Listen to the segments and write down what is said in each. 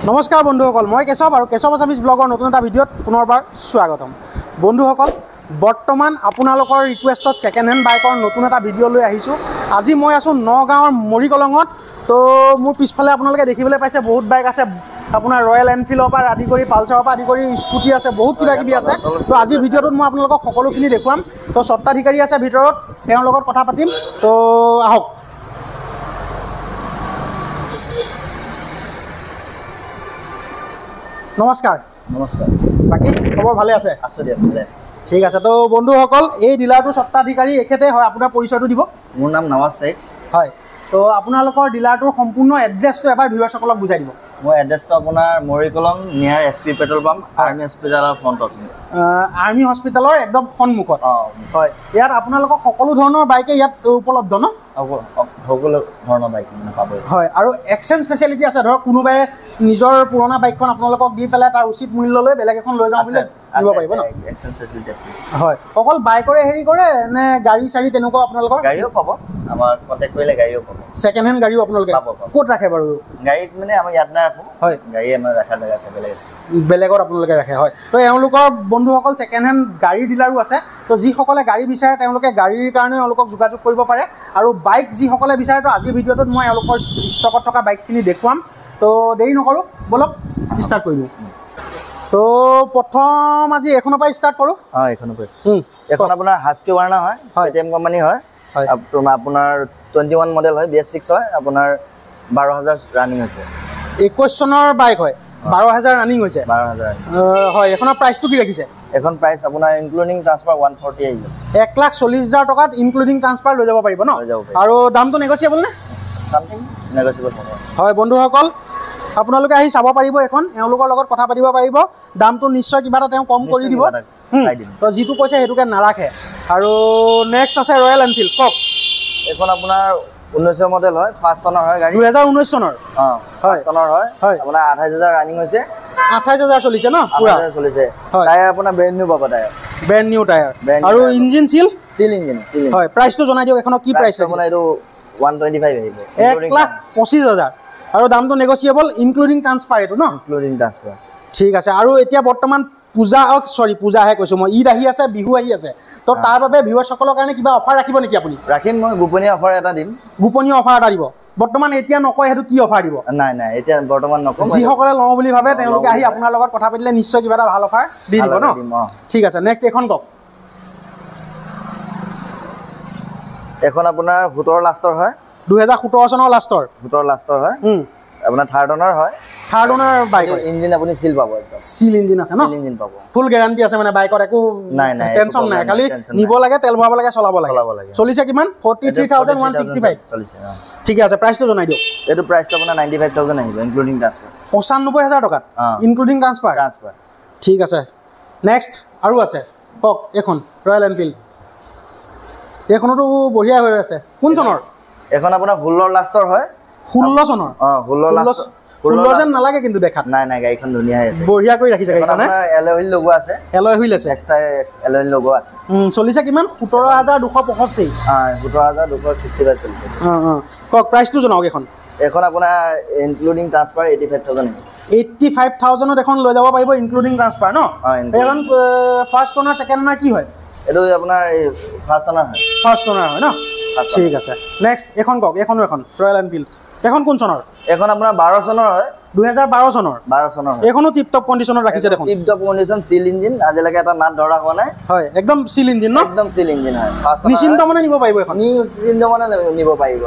নমস্কাৰ বন্ধুসকল, মই কেশৱ আৰু কেশৱ আছামিজ ব্লগৰ নতুন এটা ভিডিঅ'ত পুনৰবাৰ স্বাগতম। বন্ধুসকল, বৰ্তমান আপোনালোকৰ ৰিকুৱেষ্টত ছেকেণ্ড হেণ্ড বাইকৰ নতুন এটা ভিডিঅ' লৈ আহিছোঁ। আজি মই আছোঁ নগাঁৱৰ মৰিকলঙত। তো মোৰ পিছফালে আপোনালোকে দেখিবলৈ পাইছে বহুত বাইক আছে, আপোনাৰ ৰয়েল এনফিল্ডৰ পৰা আদি কৰি পালচাৰৰ পৰা আদি কৰি স্কুটি আছে, বহুত কিবা কিবি আছে। তো আজিৰ ভিডিঅ'টোত মই আপোনালোকক সকলোখিনি দেখুৱাম। তো স্বত্বাধিকাৰী আছে ভিতৰত, তেওঁৰ লগত কথা পাতিম। তো আহক। নমস্কাৰ। নমস্কাৰ। বাকী খবৰ ভালে আছে? আছোঁ দিয়ক, ভালে আছে। ঠিক আছে। তো বন্ধুসকল, এই ডিলাৰটোৰ স্বত্বাধিকাৰী এখেতে হয়। আপোনাৰ পৰিচয়টো দিব। মোৰ নাম নৱাজ শ্বেখ। হয়, তো আপোনালোকৰ ডিলাৰটোৰ সম্পূৰ্ণ এড্ৰেছটো এবাৰ ভিউৱাৰ্ছসকলক বুজাই দিব। মোৰ এড্ৰেছটো আপোনাৰ মৰিকলং নিয়াৰ SP পেট্ৰল পাম্প, আৰ্মি হস্পিটেলৰ ফ্ৰণ্টত। আৰ্মি হস্পিটেলৰ একদম সন্মুখত। হয়, ইয়াত আপোনালোকক সকলো ধৰণৰ বাইকে ইয়াত উপলব্ধ ন? সকলো ধৰণৰ বাইক পাব। হয়, আৰু এক্সচেঞ্জ ফেচিলিটি আছে। ধৰক কোনোবাই নিজৰ পুৰণা বাইকখন আপোনালোকক দি পেলাই তাৰ উচিত মূল্য লৈ বেলেগ এখন লৈ যাওঁ বুলি দিব পাৰিব ন? এক্সচেঞ্জ ফেচিলিটি আছে। হয়, অকল বাইকৰে হেৰি কৰে নে গাড়ী চাড়ী তেনেকুৱা আপোনালোকৰ? গাড়ীও পাব, আমাৰ কণ্টেক্ট কৰিলে গাড়ীও পাব। ছেকেণ্ড হেণ্ড গাড়ীও আপোনালোকে পাব। ক'ত ৰাখে বাৰু? গাড়ীত মানে আমাৰ ইয়াত নাৰাখোঁ। হয়, গাড়ী আমাৰ ৰখা জেগা আছে, বেলেগ আছে, বেলেগত আপোনালোকে ৰাখে। হয়, তো এওঁলোকৰ বন্ধুসকল ছেকেণ্ড হেণ্ড গাড়ীৰ ডিলাৰো আছে। তো যিসকলে গাড়ী বিচাৰে তেওঁলোকে গাড়ীৰ কাৰণে এওঁলোকক যোগাযোগ কৰিব পাৰে। আৰু বাইক যিসকলে বিচাৰে, তো আজিৰ ভিডিঅ'টোত মই এওঁলোকৰ ষ্টকত থকা বাইকখিনি দেখুৱাম। তো দেৰি নকৰোঁ, ব'লক ষ্টাৰ্ট কৰি দিওঁ। তো প্ৰথম আজি এখনৰ পৰা ষ্টাৰ্ট কৰোঁ। হয়, এইখনৰ পৰা। এখন আপোনাৰ হাস্কি ৱাৰ্ণা হয়, KTM কোম্পানী হয়। আপোনাৰ 21 মডেল হয়, BS6 হয়। আপোনাৰ 12,000 ৰানিং হৈছে। 21 চনৰ বাইক হয়, 12,000 ৰানিং হৈছে। 12,000 হয়, এখনৰ প্ৰাইচটো কি ৰাখিছে? এখন প্ৰাইচ আপোনাৰ ইনক্লুডিং ট্ৰান্সফাৰ 140 আহিব। 1,40,000 টকাত ইনক্লুডিং ট্ৰান্সফাৰ লৈ যাব পাৰিব ন? আৰু দামটো নেগচিয়েবল নে? সামথিং নেগচিয়েবল হ'ব। হয় বন্ধুসকল, আপোনালোকে আহি চাব পাৰিব এখন, এওঁলোকৰ লগত কথা পাতিব পাৰিব। দামটো নিশ্চয় কিবা এটা তেওঁ কম কৰি দিব। তো যিটো কৈছে সেইটোকে নাৰাখে। আৰু নেক্সট আছে ৰয়েল এনফিল্ড, কওক। এখন আপোনাৰ 19 মডেল হয়, 5 টনৰ হয় গাড়ী। 2019 চনৰ। অঁ, 5 টনৰ হয়। আপোনাৰ 28,000 ৰানিং হৈছে। 28,000 চলিছে ন? পুৰা চলিছে। টায়াৰ আপোনাৰ ব্ৰেণ্ড নিউ পাব, টায়াৰ ব্ৰেণ্ড নিউ টায়াৰ। আৰু ইঞ্জিন চিল? Seal engine. হয়, প্ৰাইচটো জনাই দিয়ক। এখনৰ কি প্ৰাইচ? আপোনাৰ এইটো 125 আহিব। 1,25,000। আৰু দামটো নেগচিয়েবল ইনক্লুডিং ট্ৰান্সফাৰ এইটো ন? Including transfer. ঠিক আছে। আৰু এতিয়া বৰ্তমান পূজাহে কৈছোঁ মই, ঈদ আহি আছে, বিহু আহি আছে। তো তাৰ বাবে ভিউৱাৰ্ছসকলৰ কাৰণে কিবা অফাৰ ৰাখিব নেকি আপুনি? ৰাখিম, মই গোপনীয় অফাৰ এটা দিম। গোপনীয় অফাৰ এটা দিব? বৰ্তমান এতিয়া নকয়, সেইটো কি অফাৰ দিব? নাই, এতিয়া বৰ্তমান নকওঁ। যিসকলে লওঁ বুলি ভাবে তেওঁলোকে আহি আপোনাৰ লগত কথা পাতিলে নিশ্চয় কিবা এটা ভাল অফাৰ দি দিব ন? ঠিক আছে। নেক্সট এখন কওক। এখন আপোনাৰ 17 লাষ্টৰ হয়। 2017 চনৰ লাষ্টৰ? 17 লাষ্টৰ হয়। আপোনাৰ 3rd অনাৰ হয়। 3rd অনাৰ বাইক। ইঞ্জিন আপুনি চিল পাব, একদম চিল ইঞ্জিন আছে ন? চিল ইঞ্জিন পাব। ফুল গেৰাণ্টি আছে মানে বাইকত? একো টেনচন নাই, খালি নিব লাগে, তেল ভৰাব লাগে, চলাব লাগে। চলিছে কিমান? 43,165 চলিছে। ঠিক আছে। প্ৰাইচটো জনাই দিয়ক। এইটো প্ৰাইচটো আপোনাৰ 95,000 আহিব, ইনক্লুডিং ট্ৰান্সফাৰ। 95,000 টকাত ইনক্লুডিং ট্ৰান্সফাৰ? ঠিক আছে। নেক্সট আৰু আছে, কওক। এখন ৰয়েল এনফিল্ড, এইখনতো বঢ়িয়া হৈ আছে। কোন চনৰ? এখন আপোনাৰ 16 লাষ্টৰ হয়। 16 চনৰ? অঁ, 16 লাষ্ট। 16 যেন নালাগে কিন্তু দেখাত। নাই, গাড়ীখন ধুনীয়া হৈ আছে, বঢ়িয়া কৰি ৰাখিছে গাড়ীখন। এলয় হুইল লগোৱা আছে। এলয় হুইল আছে, এক্সট্ৰা এলয় হুইল লগোৱা আছে। চলিছে কিমান? 17,265। 17,265 চলিছে। কওক, প্ৰাইচটো জনাওক। এখন আপোনাৰ ইনক্লুডিং ট্ৰান্সফাৰ 85,000 আহিব। 85,000ত এখন লৈ যাব পাৰিব ইনক্লুডিং ট্ৰান্সফাৰ ন? এইখন ফাৰ্ষ্ট অনাৰ ছেকেণ্ড অনাৰ কি হয়? এইটো আপোনাৰ ফাৰ্ষ্ট অনাৰ হয়। ফাৰ্ষ্ট অনাৰ হয় ন? ঠিক আছে। নেক্সট এখন কওক। এখনো এখন ৰয়েল এনফিল্ড, এখন কোন চনৰ? এখন আপোনাৰ 12 চনৰ হয়। 2012 চনৰ? 12 চনৰ। এইখনো টিপ টপ কণ্ডিশ্যনত ৰাখিছে দেখোন। টিপ টপ কণ্ডিশ্যন, চিল ইঞ্জিন, আজিলৈকে এটা নাট ধৰা হোৱা নাই। হয়, একদম চিল ইঞ্জিন ন? একদম চিল ইঞ্জিন হয়। নিশ্চিন্ত মানে নিব পাৰিব এখন? নিশ্চিন্ত মানে নিব পাৰিব।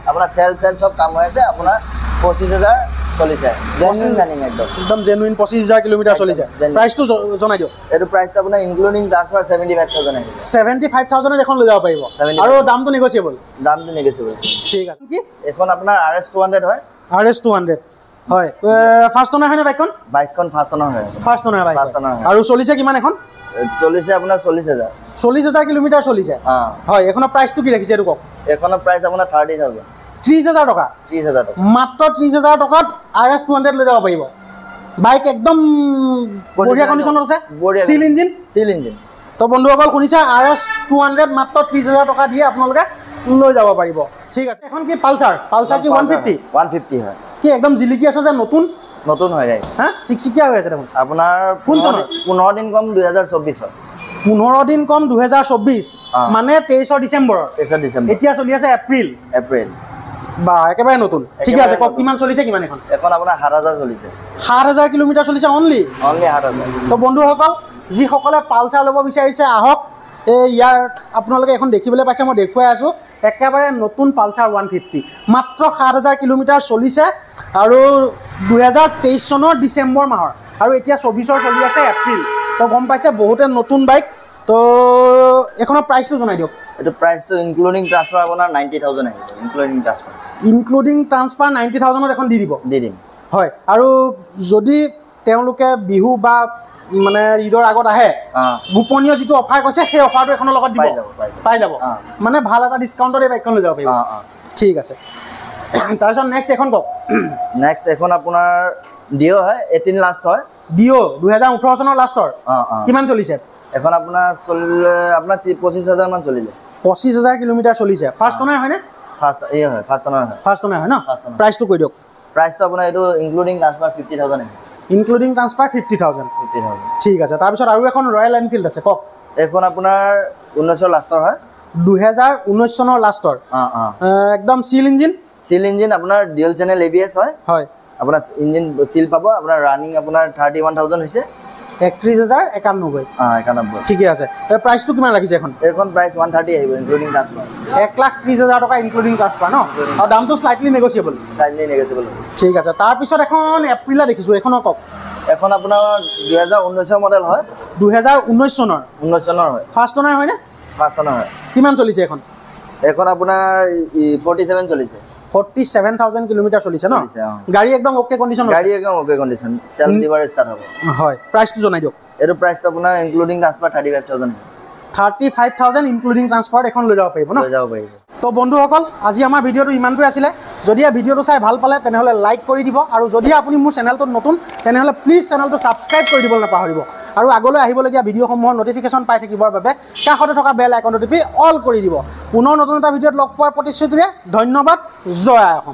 আপোনাৰ চেল চব কাম হৈ আছে। আপোনাৰ 25,000 চলিছে, জেনুইন ৰানিং, একদম জেনুইন। 25,000 কিলোমিটাৰ চলিছে। প্ৰাইচটো জনাই দিয়ক। এইটো প্ৰাইচটো আপোনাৰ ইনক্লুডিং ট্ৰান্সফাৰ 75,000 আহিব। 75,000ত এখন লৈ যাব পাৰিব। আৰু দামটো নেগচিয়েবল? দামটো নেগচিয়েবল। ঠিক আছে। কি এখন আপোনাৰ RS200 হয়। RS200 হয়। ফাৰ্ষ্ট অনাৰ হয়নে বাইকখন? বাইকখন ফাৰ্ষ্ট অনাৰ হয়। ফাৰ্ষ্ট অনাৰ বাইক। আৰু চলিছে কিমান এখন? চলিছে আপোনাৰ 40,000। 40,000 কিলোমিটাৰ চলিছে। হয়, এখনৰ প্ৰাইচটো কি ৰাখিছে এইটো কওক। এখনৰ প্ৰাইচ আপোনাৰ 30,000। 30,000 টকা? 30,000 টকা। মাত্ৰ 30,000 টকাত RS200 লৈ যাব পাৰিব। বাইক একদম বঢ়িয়া কণ্ডিশ্যনত আছে, চিল ইঞ্জিন। তো বন্ধুসকল শুনিছে, RS200 মাত্ৰ 30,000 টকা দিয়ে আপোনালোকে লৈ যাব পাৰিব। ঠিক আছে। এখন কি পালচাৰ? পালচাৰ কি 150? 150 হয়। কি একদম জিলিকি আছে যে নতুন? নতুন হয় গাড়ী হা চিকচিকিয়া হৈ আছে দেখোন আপোনাৰ কোন চনৰ? 15 দিন কম 2024 হয় 15 দিন কম 2024 মানে 23 ডিসেম্বৰ 23 ডিসেম্বৰ এতিয়া চলি আছে এপ্ৰিল বা একেবাৰে নতুন ঠিক আছে কক কিমান চলিছে কিমান এখন এখন আপোনাৰ 7000 চলিছে 7000 কিলোমিটাৰ চলিছে অনলি 7000 তো বন্ধুসকল যিসকলে পালচাৰ ল'ব বিচাৰিছে আহক এই ইয়াৰ আপোনালোকে এখন দেখিবলৈ পাইছে মই দেখুৱাই আছোঁ একেবাৰে নতুন পালচাৰ 150 মাত্ৰ 7000 কিলোমিটাৰ চলিছে আৰু 2023 চনৰ ডিচেম্বৰ মাহৰ আৰু এতিয়া 24 চলি আছে এপ্ৰিল তো গম পাইছে বহুতে নতুন বাইক তো এখনৰ প্ৰাইচটো জনাই দিয়ক এটো প্ৰাইচটো ইনক্লুডিং ট্ৰান্সফাৰ আপোনাৰ 90000 আহিব ইনক্লুডিং ট্ৰান্সফাৰ 90000 এখন দি দিম হয় আৰু যদি তেওঁলোকে বিহু বা মানে ঈদৰ আগত আহে গোপনীয় যিটো অফাৰ কৈছে সেই অফাৰটো এখনৰ লগত দিব পাই যাব মানে ভাল এটা ডিসকাউন্টৰ এই বাইকখন লৈ যাব পাৰিব ঠিক আছে তাৰপিছত নেক্সট এখন কওক নেক্সট এখন আপোনাৰ ডিও হয় 18 লাষ্ট হয় ডিও 2018 চনৰ লাষ্টৰ কিমান চলিছে এখন আপোনাৰ 25000 মান চলিলে 25000 কিলোমিটাৰ চলিছে ফাৰ্স্ট ওনাৰ হয় নে ফাৰ্স্ট ওনাৰ হয় ন প্ৰাইচটো কৈ দিয়ক প্ৰাইচটো আপোনাৰ এইটো ইনক্লুডিং ট্ৰান্সফাৰ 50000 আহিব ইনক্লুডিং ট্ৰান্সফাৰ 50000 ঠিক আছে তাৰপিছত আৰু এখন ৰয়েল এনফিল্ড আছে কক এখন আপোনাৰ 19 লাষ্টৰ হয় 2019 চনৰ লাষ্টৰ একদম সিল ইঞ্জিন আপোনাৰ ডুৱেল চেনেল এবিএছ হয় আপোনাৰ ইঞ্জিন সিল পাব আপোনাৰ ৰানিং আপোনাৰ 31000 হৈছে 31091 ঠিকে আছে এই প্ৰাইচটো কিমান লাগিছে এখন প্ৰাইচ 130 আহিব ইনক্লুডিং ট্ৰান্সফাৰ 1,30,000 টকা ইনক্লুডিং ট্ৰান্সফাৰ ন আৰু দামটো স্লাইটলি নেগোচিয়েবল ঠিক আছে তাৰপিছত এখন এপ্ৰিলত দেখিছোঁ এখনৰ কওক এখন আপোনাৰ 2019 মডেল হয় 2019 চনৰ হয় ফাৰ্স্ট ওনাৰ হয় নে ফাৰ্স্ট ওনাৰ হয় কিমান চলিছে এখন আপোনাৰ 47 চলিছে 47000 কিলোমিটাৰ চলিছে ন গাড়ী একদম okay condition self liver start হ'ব হয় প্ৰাইচটো জনাই দিয়ক এটো প্ৰাইচটো আপোনাৰ ইনক্লুডিং ট্ৰান্সফাৰ 35000 ইনক্লুডিং ট্ৰান্সফাৰ এখন লৈ যাব পাৰিব ন তো বন্ধুসকল আজি আমাৰ ভিডিঅ'টো ইমানটোৱে আছিলে যদি এই ভিডিঅ'টো চাই ভাল পালে তেনেহ'লে লাইক কৰি দিব আৰু যদি আপুনি মোৰ চেনেলটোত নতুন তেনেহ'লে প্লিজ চেনেলটো ছাবস্ক্ৰাইব কৰি দিবলৈ নাপাহৰিব আৰু আগলৈ আহিবলগীয়া ভিডিঅ'সমূহৰ নটিফিকেশ্যন পাই থাকিবৰ বাবে কাষতে থকা বেল আইকনটো টিপি অল কৰি দিব পুনৰ নতুন এটা ভিডিঅ'ত লগ পোৱাৰ প্ৰতিশ্ৰুতিৰে ধন্যবাদ জয় অসম।